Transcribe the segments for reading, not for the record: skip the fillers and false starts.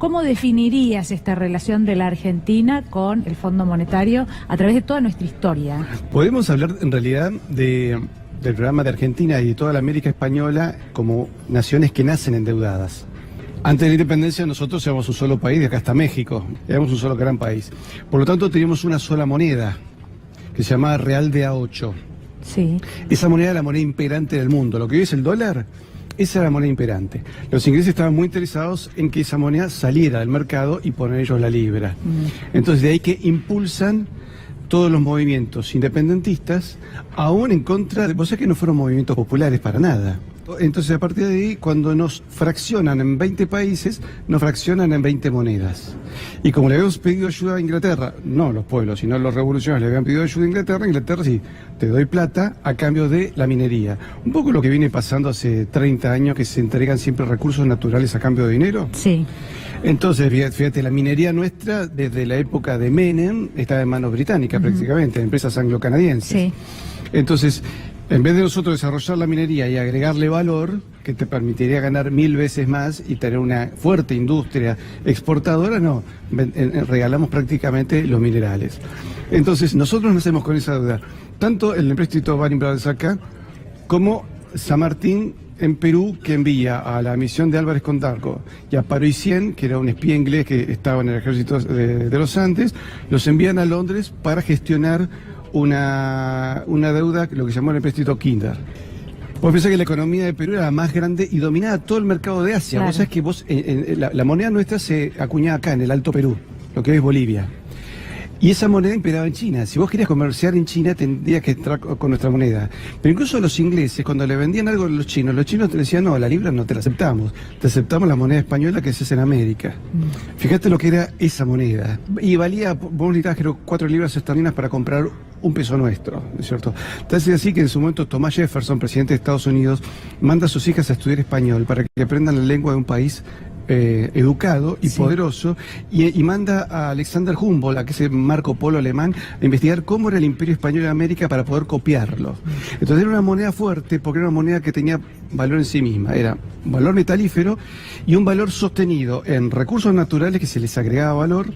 ¿Cómo definirías esta relación de la Argentina con el Fondo Monetario a través de toda nuestra historia? Podemos hablar en realidad del programa de Argentina y de toda la América Española como naciones que nacen endeudadas. Antes de la independencia nosotros éramos un solo país, de acá hasta México, éramos un solo gran país. Por lo tanto teníamos una sola moneda, que se llamaba Real de A8. Sí. Esa moneda era la moneda imperante del mundo. Lo que hoy es el dólar, esa era la moneda imperante. Los ingleses estaban muy interesados en que esa moneda saliera del mercado y poner ellos la libra. Entonces de ahí que impulsan todos los movimientos independentistas, aún en contra de... Vos sabés que no fueron movimientos populares para nada. Entonces a partir de ahí, cuando nos fraccionan en 20 países, nos fraccionan en 20 monedas. Y como le habíamos pedido ayuda a Inglaterra, no los pueblos, sino los revolucionarios le habían pedido ayuda a Inglaterra, Inglaterra sí, te doy plata a cambio de la minería. Un poco lo que viene pasando hace 30 años, que se entregan siempre recursos naturales a cambio de dinero. Sí. Entonces, fíjate, la minería nuestra, desde la época de Menem, estaba en manos británicas prácticamente, empresas anglo-canadienses. Sí. Entonces, en vez de nosotros desarrollar la minería y agregarle valor, que te permitiría ganar 1000 veces más y tener una fuerte industria exportadora, no, regalamos prácticamente los minerales. Entonces, nosotros nacemos con esa deuda. Tanto el empréstito Baring Brothers acá, como San Martín en Perú, que envía a la misión de Álvarez Condorcanqui y a Paroissien, que era un espía inglés que estaba en el ejército de los Andes, los envían a Londres para gestionar una deuda, lo que se llamó el empréstito Kinder. Vos pensás que la economía de Perú era la más grande y dominaba todo el mercado de Asia. Claro. Vos sabés que la moneda nuestra se acuñaba acá, en el Alto Perú, lo que hoy es Bolivia. Y esa moneda imperaba en China. Si vos querías comerciar en China, tendrías que entrar con nuestra moneda. Pero incluso los ingleses, cuando le vendían algo a los chinos te decían, no, la libra no te la aceptamos. Te aceptamos la moneda española que se hace en América. Fíjate lo que era esa moneda. Y valía, vos necesitabas, creo, 4 libras esterlinas para comprar un peso nuestro, ¿no es cierto? Entonces así que en su momento Thomas Jefferson, presidente de Estados Unidos, manda a sus hijas a estudiar español para que aprendan la lengua de un país educado y poderoso, y manda a Alexander Humboldt, a que ese Marco Polo alemán, a investigar cómo era el imperio español en América para poder copiarlo. Entonces era una moneda fuerte porque era una moneda que tenía valor en sí misma, era un valor metalífero y un valor sostenido en recursos naturales que se les agregaba valor,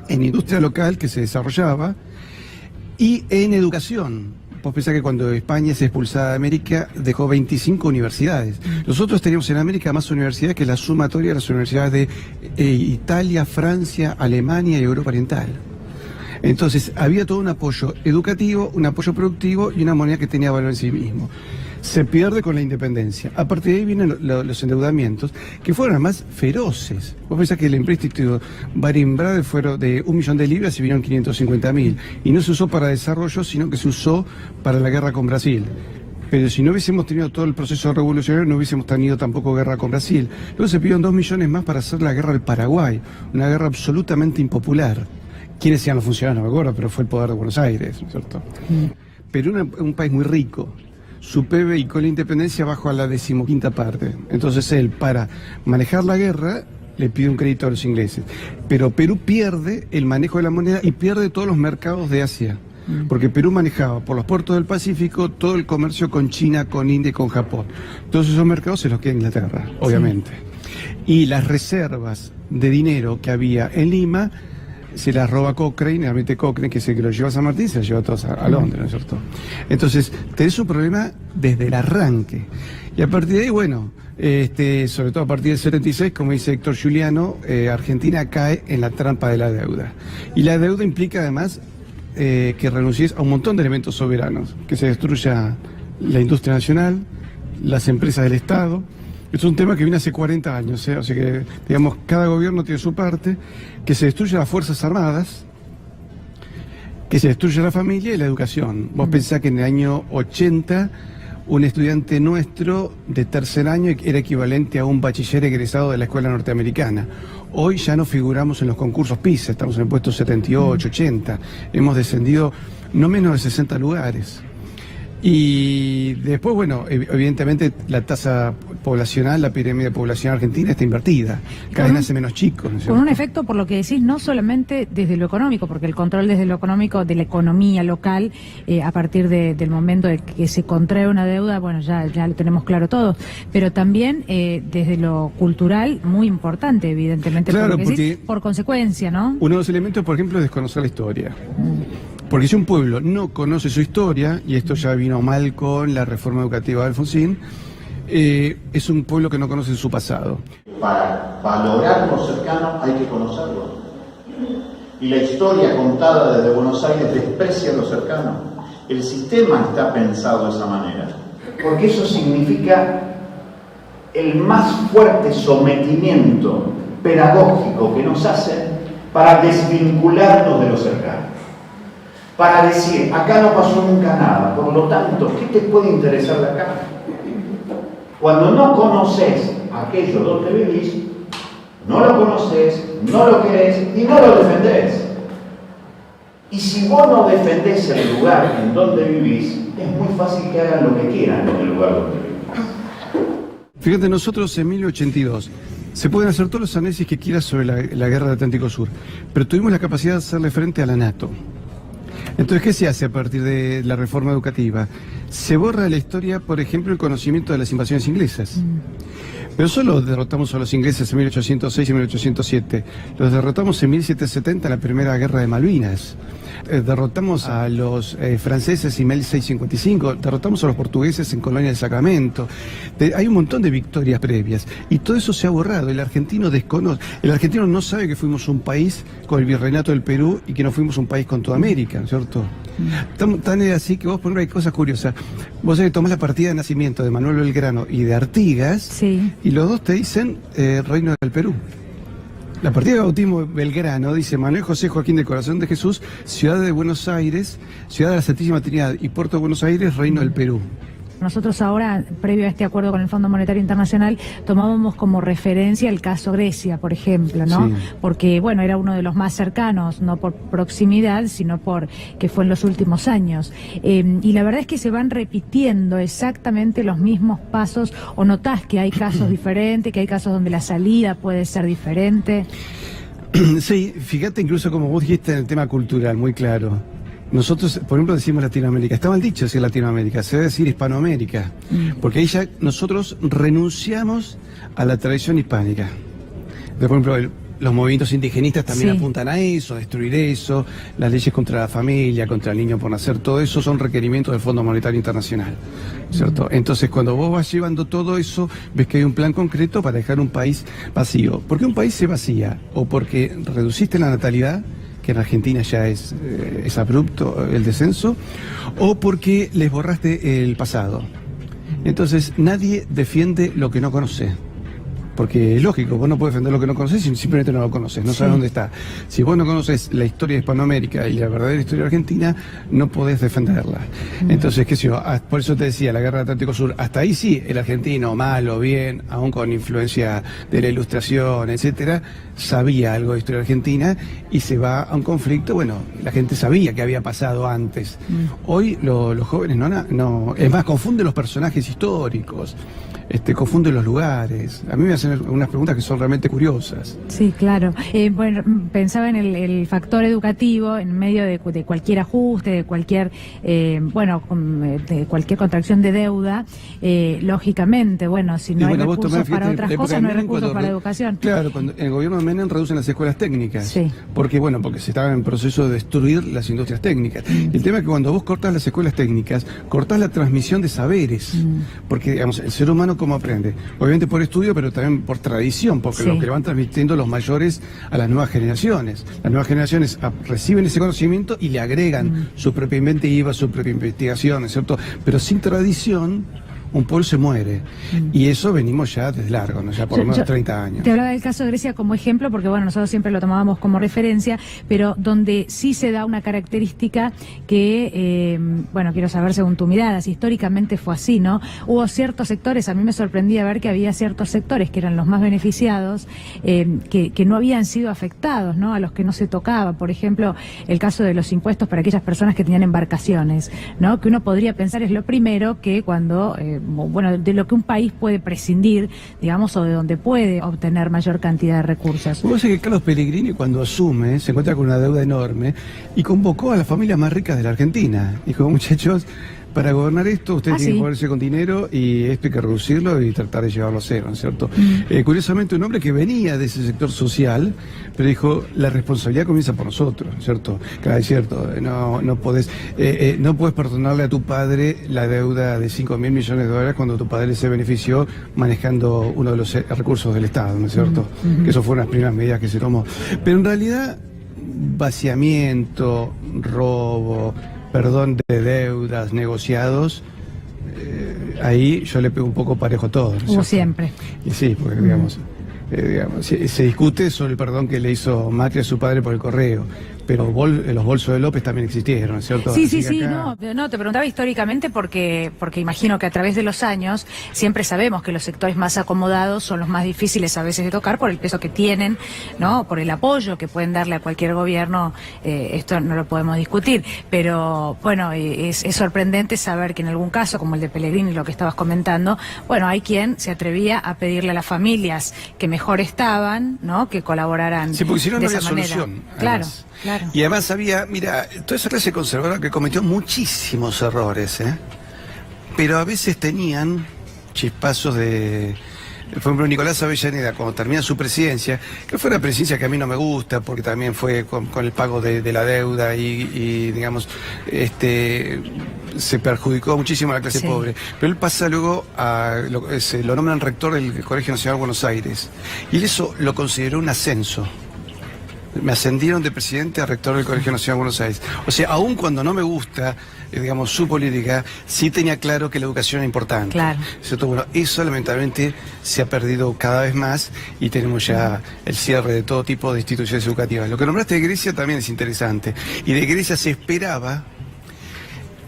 en industria local que se desarrollaba y en educación. Vos pensás que cuando España se expulsada de América dejó 25 universidades. Nosotros teníamos en América más universidades que la sumatoria de las universidades de Italia, Francia, Alemania y Europa Oriental. Entonces había todo un apoyo educativo, un apoyo productivo y una moneda que tenía valor en sí mismo. Se pierde con la independencia. A partir de ahí vienen los endeudamientos, que fueron además feroces. Vos pensás que el empréstito Baring Brothers fueron de 1 millón de libras y vinieron 550.000. Y no se usó para desarrollo, sino que se usó para la guerra con Brasil. Pero si no hubiésemos tenido todo el proceso revolucionario, no hubiésemos tenido tampoco guerra con Brasil. Luego se pidieron 2 millones más para hacer la guerra del Paraguay, una guerra absolutamente impopular. ¿Quiénes sean los funcionarios? No me acuerdo, pero fue el poder de Buenos Aires, ¿no es cierto? Perú era un país muy rico. Su PBI con la independencia bajó a la 15ª parte. Entonces él, para manejar la guerra, le pide un crédito a los ingleses. Pero Perú pierde el manejo de la moneda y pierde todos los mercados de Asia. Porque Perú manejaba por los puertos del Pacífico todo el comercio con China, con India y con Japón. Todos esos mercados se los queda Inglaterra, obviamente. Y las reservas de dinero que había en Lima se las roba Cochrane, realmente Cochrane, que es el que lo lleva a San Martín, se las lleva todos a Londres, ¿no es cierto? Entonces, tenés un problema desde el arranque. Y a partir de ahí, bueno, sobre todo a partir del 76, como dice Héctor Giuliano, Argentina cae en la trampa de la deuda. Y la deuda implica además que renuncies a un montón de elementos soberanos, que se destruya la industria nacional, las empresas del Estado. Es un tema que viene hace 40 años, o sea que, digamos, cada gobierno tiene su parte, que se destruya las Fuerzas Armadas, que se destruya la familia y la educación. Vos pensás que en el año 80 un estudiante nuestro de tercer año era equivalente a un bachiller egresado de la escuela norteamericana. Hoy ya no figuramos en los concursos PISA, estamos en el puesto 78, 80, hemos descendido no menos de 60 lugares. Y después, bueno, evidentemente la tasa poblacional, la pirámide poblacional argentina está invertida. Cada vez nace menos chicos, ¿no es con un cierto? efecto, por lo que decís, no solamente desde lo económico, porque el control desde lo económico de la economía local, a partir del momento de que se contrae una deuda, bueno, ya lo tenemos claro todos, pero también desde lo cultural, muy importante, evidentemente, Claro, por lo que porque decís, por consecuencia, ¿no? uno de los elementos, por ejemplo, es desconocer la historia. Porque si un pueblo no conoce su historia, y esto ya vino mal con la reforma educativa de Alfonsín, es un pueblo que no conoce su pasado. Para valorar lo cercano hay que conocerlo. Y la historia contada desde Buenos Aires desprecia lo cercano. El sistema está pensado de esa manera. Porque eso significa el más fuerte sometimiento pedagógico que nos hacen para desvincularnos de lo cercano. Para decir, acá no pasó nunca nada, por lo tanto, ¿qué te puede interesar de acá? Cuando no conoces aquello donde vivís, no lo conoces, no lo querés y no lo defendés. Y si vos no defendés el lugar en donde vivís, es muy fácil que hagan lo que quieran en el lugar donde vivís. Fíjate, nosotros en 1082 se pueden hacer todos los análisis que quieras sobre la guerra del Atlántico Sur, pero tuvimos la capacidad de hacerle frente a la NATO. Entonces, ¿qué se hace a partir de la reforma educativa? Se borra de la historia, por ejemplo, el conocimiento de las invasiones inglesas. Pero solo derrotamos a los ingleses en 1806 y 1807. Los derrotamos en 1770 en la primera guerra de Malvinas. Derrotamos a los franceses en 1655. Derrotamos a los portugueses en Colonia del Sacramento. Hay un montón de victorias previas. Y todo eso se ha borrado. El argentino desconoce. El argentino no sabe que fuimos un país con el virreinato del Perú y que no fuimos un país con toda América, ¿no es cierto? Tan es así que vos, por ejemplo, hay cosas curiosas. Vos sabés que tomás la partida de nacimiento de Manuel Belgrano y de Artigas, Sí. y los dos te dicen Reino del Perú. La partida de bautismo de Belgrano dice Manuel José Joaquín del Corazón de Jesús, Ciudad de Buenos Aires, Ciudad de la Santísima Trinidad y Puerto de Buenos Aires, Reino del Perú. Nosotros ahora, previo a este acuerdo con el Fondo Monetario Internacional, tomábamos como referencia el caso Grecia, por ejemplo, ¿no? Sí. Porque, bueno, era uno de los más cercanos, no por proximidad, sino por que fue en los últimos años. Y la verdad es que se van repitiendo exactamente los mismos pasos, o notás que hay casos diferentes, que hay casos donde la salida puede ser diferente. Sí, fíjate incluso como vos dijiste en el tema cultural, muy claro. Nosotros, por ejemplo, decimos Latinoamérica. Está mal dicho decir Latinoamérica, se debe decir Hispanoamérica. Porque ahí ya nosotros renunciamos a la tradición hispánica. Por ejemplo, los movimientos indigenistas también Sí. apuntan a eso, a destruir eso. Las leyes contra la familia, contra el niño por nacer, todo eso son requerimientos del Fondo Monetario Internacional, ¿cierto? Entonces, cuando vos vas llevando todo eso, ves que hay un plan concreto para dejar un país vacío. ¿Por qué un país se vacía? O porque reduciste la natalidad, que en Argentina ya es abrupto el descenso, o porque les borraste el pasado. Entonces, nadie defiende lo que no conoce. Porque es lógico, vos no podés defender lo que no conoces si simplemente no lo conoces, no sabes dónde está. Si vos no conoces la historia de Hispanoamérica y la verdadera historia argentina, no podés defenderla. Entonces, qué sé yo, por eso te decía, la guerra del Atlántico Sur, hasta ahí sí, el argentino, mal o bien, aún con influencia de la Ilustración, etcétera, sabía algo de historia argentina y se va a un conflicto, bueno, la gente sabía que había pasado antes. Hoy los jóvenes no, es más, confunden los personajes históricos. Confunden los lugares. A mí me hacen unas preguntas que son realmente curiosas. Sí, claro. Bueno, pensaba en el factor educativo en medio de cualquier ajuste, de cualquier, de cualquier contracción de deuda. Lógicamente, bueno, si no hay recursos para otras cosas, no hay recursos para educación. Claro, cuando en el gobierno de Menem reducen las escuelas técnicas. Sí. Porque se estaba en proceso de destruir las industrias técnicas. El tema es que cuando vos cortás las escuelas técnicas, cortás la transmisión de saberes. Porque, digamos, el ser humano, ¿cómo aprende? Obviamente por estudio, pero también por tradición, porque lo que le van transmitiendo los mayores a las nuevas generaciones. Las nuevas generaciones reciben ese conocimiento y le agregan su propia inventiva, su propia investigación, ¿cierto? Pero sin tradición, un pueblo se muere. Y eso venimos ya desde largo, ¿no? Ya por lo menos 30 años. Te hablaba del caso de Grecia como ejemplo, porque bueno, nosotros siempre lo tomábamos como referencia, pero donde sí se da una característica que, bueno, quiero saber según tu mirada, si históricamente fue así, ¿no? Hubo ciertos sectores, a mí me sorprendía ver que había ciertos sectores que eran los más beneficiados, que no habían sido afectados, ¿no? A los que no se tocaba. Por ejemplo, el caso de los impuestos para aquellas personas que tenían embarcaciones, ¿no? Que uno podría pensar es lo primero que cuando, bueno, de lo que un país puede prescindir, digamos, o de donde puede obtener mayor cantidad de recursos. Vos sabés que Carlos Pellegrini, cuando asume, se encuentra con una deuda enorme y convocó a las familias más ricas de la Argentina. Dijo, muchachos, para gobernar esto, ustedes tienen que ponerse con dinero y esto hay que reducirlo y tratar de llevarlo a cero, ¿no es cierto? Curiosamente, un hombre que venía de ese sector social, pero dijo, la responsabilidad comienza por nosotros, ¿cierto? Claro, es cierto, no podés perdonarle a tu padre la deuda de 5.000 millones de dólares cuando tu padre se benefició manejando uno de los recursos del Estado, ¿no es cierto? Que eso fueron las primeras medidas que se tomó. Pero en realidad, vaciamiento, robo, perdón de deudas, negociados, ahí yo le pego un poco parejo a todo, ¿no? Como siempre. Y sí, porque digamos, se discute sobre el perdón que le hizo Macri a su padre por el correo, pero los bolsos de López también existieron, ¿cierto? Sí, no, te preguntaba históricamente porque imagino que a través de los años siempre sabemos que los sectores más acomodados son los más difíciles a veces de tocar por el peso que tienen, ¿no? Por el apoyo que pueden darle a cualquier gobierno, esto no lo podemos discutir, pero bueno, es sorprendente saber que en algún caso, como el de Pellegrini, lo que estabas comentando, bueno, hay quien se atrevía a pedirle a las familias que mejor estaban, ¿no? Que colaboraran. Sí, porque si no, no de había esa manera. solución. Claro. Además. Claro. Y además había, mira, toda esa clase conservadora que cometió muchísimos errores, pero a veces tenían chispazos de... Por ejemplo, Nicolás Avellaneda, cuando termina su presidencia, que fue una presidencia que a mí no me gusta, porque también fue con el pago de la deuda y digamos, se perjudicó muchísimo a la clase pobre. Pero él pasa luego lo nombran rector del Colegio Nacional de Buenos Aires. Y él eso lo consideró un ascenso. Me ascendieron de presidente a rector del Colegio Nacional de Buenos Aires. O sea, aun cuando no me gusta, digamos, su política, sí tenía claro que la educación era importante. Claro. ¿Cierto? Bueno, eso lamentablemente se ha perdido cada vez más y tenemos ya el cierre de todo tipo de instituciones educativas. Lo que nombraste de Grecia también es interesante. Y de Grecia se esperaba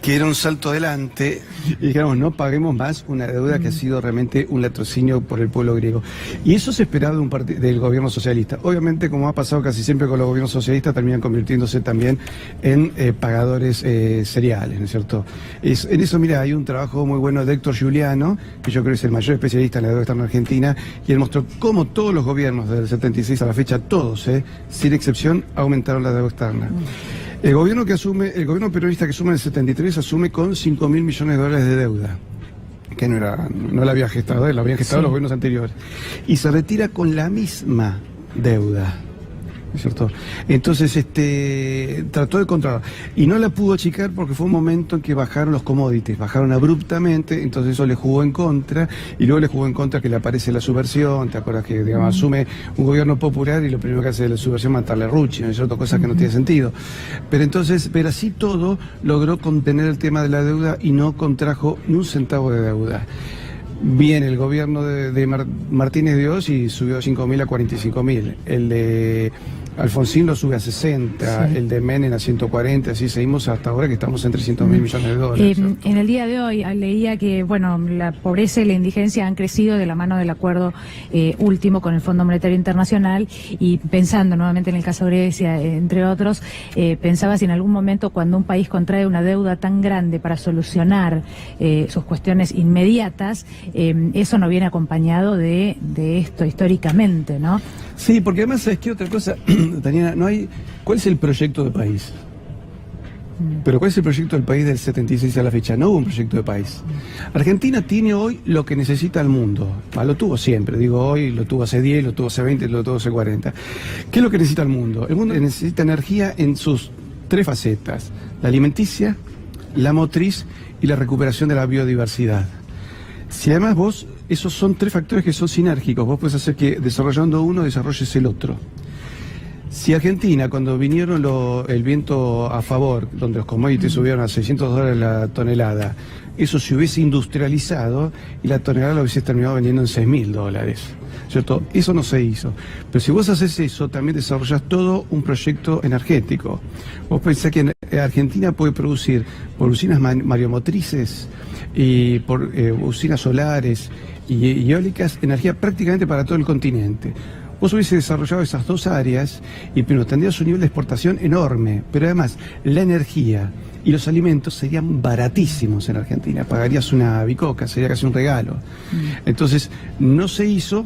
que era un salto adelante y digamos, no paguemos más una deuda que ha sido realmente un latrocinio por el pueblo griego. Y eso se esperaba del gobierno socialista. Obviamente, como ha pasado casi siempre con los gobiernos socialistas, terminan convirtiéndose también en pagadores seriales, ¿no es cierto? En eso, mira, hay un trabajo muy bueno de Héctor Giuliano, que yo creo que es el mayor especialista en la deuda externa argentina, y él mostró cómo todos los gobiernos desde el 76 a la fecha, todos, sin excepción, aumentaron la deuda externa. El gobierno peronista que asume en el 73 asume con 5.000 millones de dólares de deuda, que no la había gestado él, la habían gestado los gobiernos anteriores. Y se retira con la misma deuda, ¿no es cierto? Entonces, trató de controlar. Y no la pudo achicar porque fue un momento en que bajaron los commodities, bajaron abruptamente, entonces eso le jugó en contra, y luego le jugó en contra que le aparece la subversión, ¿te acuerdas que, digamos, asume un gobierno popular y lo primero que hace de la subversión es matarle a Rucci, ¿no es cierto? Cosa que no tiene sentido. Pero así todo logró contener el tema de la deuda y no contrajo ni un centavo de deuda. Viene el gobierno de Martínez de Oz y subió 5.000 a 45.000. El de Alfonsín lo sube a 60, el de Menem a 140, así seguimos hasta ahora que estamos en 300.000 millones de dólares. En el día de hoy leía que, bueno, la pobreza y la indigencia han crecido de la mano del acuerdo último con el Fondo Monetario Internacional, y pensando nuevamente en el caso de Grecia, entre otros, pensaba si en algún momento cuando un país contrae una deuda tan grande para solucionar sus cuestiones inmediatas, eso no viene acompañado de esto históricamente, ¿no? Sí, porque además, ¿sabes qué otra cosa, Tatiana? ¿Cuál es el proyecto de país? Pero ¿cuál es el proyecto del país del 76 a la fecha? No hubo un proyecto de país. Argentina tiene hoy lo que necesita el mundo. Lo tuvo siempre, digo hoy, lo tuvo hace 10, lo tuvo hace 20, lo tuvo hace 40. ¿Qué es lo que necesita el mundo? El mundo necesita energía en sus tres facetas: la alimenticia, la motriz y la recuperación de la biodiversidad. Si además esos son tres factores que son sinérgicos, vos puedes hacer que desarrollando uno desarrolles el otro. Si Argentina, cuando vinieron el viento a favor, donde los commodities subieron a $600 la tonelada, eso se hubiese industrializado y la tonelada lo hubiese terminado vendiendo en $6.000, ¿cierto? Eso no se hizo. Pero si vos haces eso, también desarrollás todo un proyecto energético. Vos pensás que Argentina puede producir por usinas mareomotrices y por usinas solares y eólicas energía prácticamente para todo el continente. Vos hubiese desarrollado esas dos áreas y primero tendrías un nivel de exportación enorme, pero además la energía y los alimentos serían baratísimos en Argentina. Pagarías una bicoca, sería casi un regalo. Entonces, no se hizo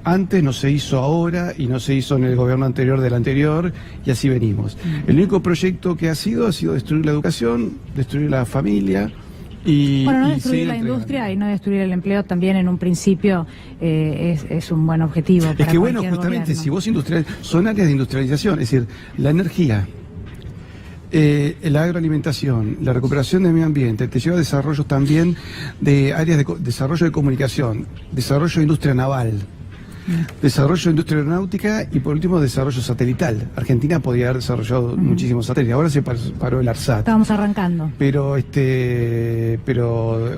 antes, no se hizo ahora y no se hizo en el gobierno anterior del anterior y así venimos. El único proyecto que ha sido destruir la educación, destruir la familia. Bueno, no destruir la industria y no destruir el empleo también en un principio es un buen objetivo. Es que bueno, justamente si vos son áreas de industrialización, es decir, la energía, la agroalimentación, la recuperación del medio ambiente, te lleva a desarrollos también de áreas de desarrollo de comunicación, desarrollo de industria naval. Desarrollo de industria aeronáutica y por último desarrollo satelital. Argentina podía haber desarrollado muchísimos satélites, ahora se paró el ARSAT. Estábamos arrancando. Pero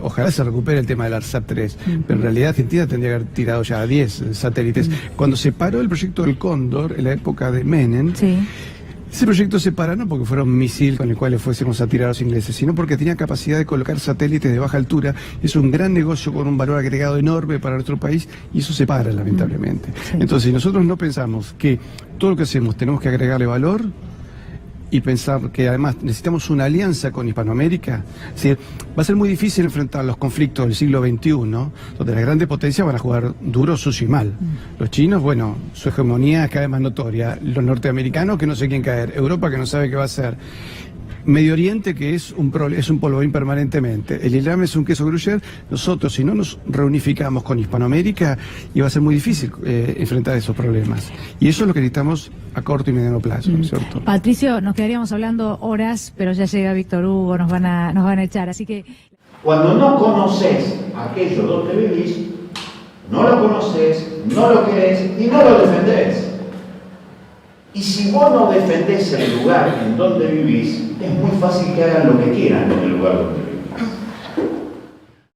ojalá se recupere el tema del ARSAT 3. Pero en realidad Argentina tendría que haber tirado ya 10 satélites. Cuando se paró el proyecto del Cóndor, en la época de Menem, ese proyecto se paró no porque fuera un misil con el cual le fuésemos a tirar a los ingleses, sino porque tenía capacidad de colocar satélites de baja altura. Es un gran negocio con un valor agregado enorme para nuestro país y eso se para, lamentablemente. Entonces, si nosotros no pensamos que todo lo que hacemos tenemos que agregarle valor y pensar que además necesitamos una alianza con Hispanoamérica, es decir, va a ser muy difícil enfrentar los conflictos del siglo XXI, donde las grandes potencias van a jugar duro, sucio y mal. Los chinos, bueno, su hegemonía es cada vez más notoria. Los norteamericanos, que no sé quién caer. Europa, que no sabe qué va a hacer. Medio Oriente, que es un polvorín permanentemente. El Islam es un queso gruyere. Nosotros, si no nos reunificamos con Hispanoamérica, iba a ser muy difícil enfrentar esos problemas. Y eso es lo que necesitamos a corto y mediano plazo, ¿no es cierto? Patricio, nos quedaríamos hablando horas, pero ya llega Víctor Hugo, nos van a echar, así que... Cuando no conoces aquello donde vivís, no lo conoces, no lo querés y no lo defendés. Y si vos no defendés el lugar en donde vivís, es muy fácil que hagan lo que quieran en el lugar donde vivís.